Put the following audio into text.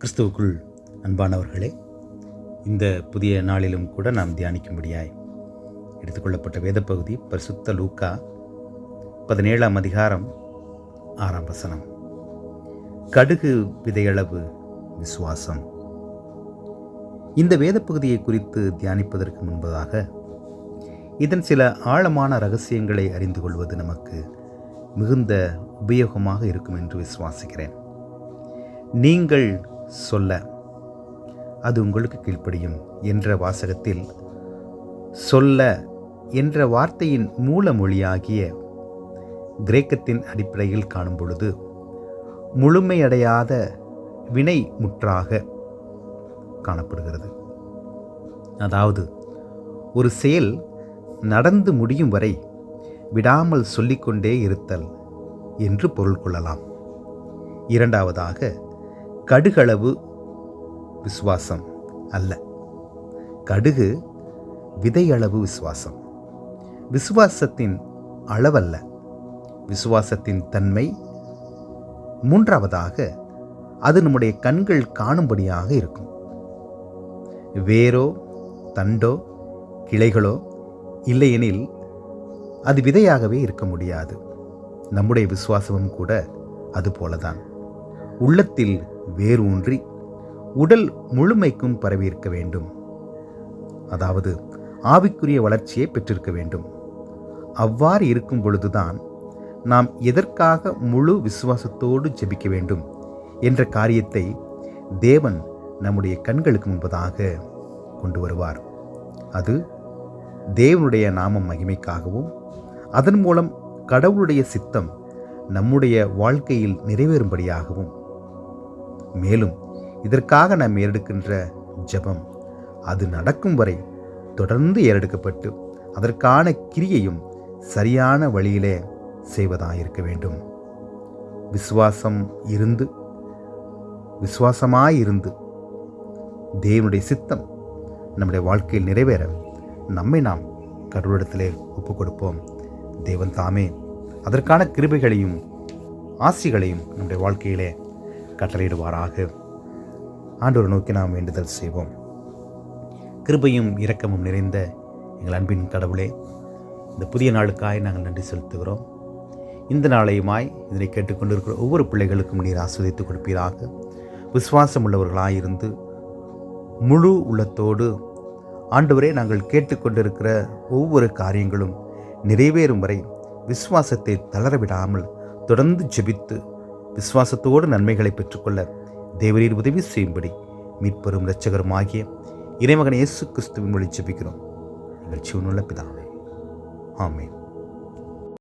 கிறிஸ்துவுக்குள் அன்பானவர்களே, இந்த புதிய நாளிலும் கூட நாம் தியானிக்கும்படியாய் எடுத்துக்கொள்ளப்பட்ட வேத பகுதி பரிசுத்த லூக்கா 17ஆம் அதிகாரம் 6ஆம் வசனம். கடுகு விதையளவு விசுவாசம். இந்த வேத பகுதியை குறித்து தியானிப்பதற்கு முன்பதாக இதன் சில ஆழமான ரகசியங்களை அறிந்து கொள்வது நமக்கு மிகுந்த உபயோகமாக இருக்கும் என்று விசுவாசிக்கிறேன். நீங்கள் சொல்ல அது உங்களுக்கு கீழ்ப்படியும் என்ற வாசகத்தில் சொல்ல என்ற வார்த்தையின் மூல மொழியாகிய கிரேக்கத்தின் அடிப்படையில் காணும் பொழுது முழுமையடையாத வினை முற்றாக காணப்படுகிறது. அதாவது ஒரு செயல் நடந்து முடியும் வரை விடாமல் சொல்லிக்கொண்டே இருத்தல் என்று பொருள் கொள்ளலாம். இரண்டாவதாக, கடுகளவு விசுவாசம் அல்ல, கடுகு விதையளவு விசுவாசம். விசுவாசத்தின் அளவல்ல, விசுவாசத்தின் தன்மை. மூன்றாவதாக, அது நம்முடைய கண்கள் காணும்படியாக இருக்கும். வேரோ தண்டோ கிளைகளோ இல்லையெனில் அது விதையாகவே இருக்க முடியாது. நம்முடைய விசுவாசமும் கூட அதுபோலதான். உள்ளத்தில் வேர் ஊன்றி உடல் முழுமைக்கும் பரவியிருக்க வேண்டும். அதாவது ஆவிக்குரிய வளர்ச்சியை பெற்றிருக்க வேண்டும். அவ்வாறு இருக்கும் பொழுதுதான் நாம் எதற்காக முழு விசுவாசத்தோடு ஜெபிக்க வேண்டும் என்ற காரியத்தை தேவன் நம்முடைய கண்களுக்கு முன்பதாக கொண்டு வருவார். அது தேவனுடைய நாமம் மகிமைக்காகவும் அதன் மூலம் கடவுளுடைய சித்தம் நம்முடைய வாழ்க்கையில் நிறைவேறும்படியாகவும், மேலும் இதற்காக நாம் ஏறெடுக்கின்ற ஜெபம் அது நடக்கும் வரை தொடர்ந்து ஏறெடுக்கப்பட்டு அதற்கான கிரியையும் சரியான வழியிலே செய்வதாயிருக்க வேண்டும். விசுவாசமாயிருந்து தேவனுடைய சித்தம் நம்முடைய வாழ்க்கையில் நிறைவேற நம்மை நாம் கடவுளிடத்திலே ஒப்புக் கொடுப்போம். தேவன் தாமே அதற்கான கிருபைகளையும் ஆசிகளையும் நம்முடைய வாழ்க்கையிலே கட்டளையிடுவாராக. ஆண்டவரை நோக்கி நாம் வேண்டுதல் செய்வோம். கிருபையும் இரக்கமும் நிறைந்த எங்கள் அன்பின் கடவுளே, இந்த புதிய நாளுக்காய் நாங்கள் நன்றி செலுத்துகிறோம். இந்த நாளையுமாய் இதனை கேட்டுக்கொண்டிருக்கிற ஒவ்வொரு பிள்ளைகளுக்கும் நீர் ஆஸ்வதித்து கொடுப்பீராக. விசுவாசம் உள்ளவர்களாயிருந்து முழு உள்ளத்தோடு ஆண்டவரே, நாங்கள் கேட்டுக்கொண்டிருக்கிற ஒவ்வொரு காரியங்களும் நிறைவேறும் வரை விசுவாசத்தை தளரவிடாமல் தொடர்ந்து ஜெபித்து விசுவாசத்தோடு நன்மைகளை பெற்றுக்கொள்ள தேவரீர் உதவி செய்யும்படி மீட்பெரும் இரட்சகரும் ஆகிய இறைமகன் இயேசு கிறிஸ்துவின் வழி ஜெபிக்கிறோம் எங்கள் ஜீவனுள்ள பிதாவே. ஆமென்.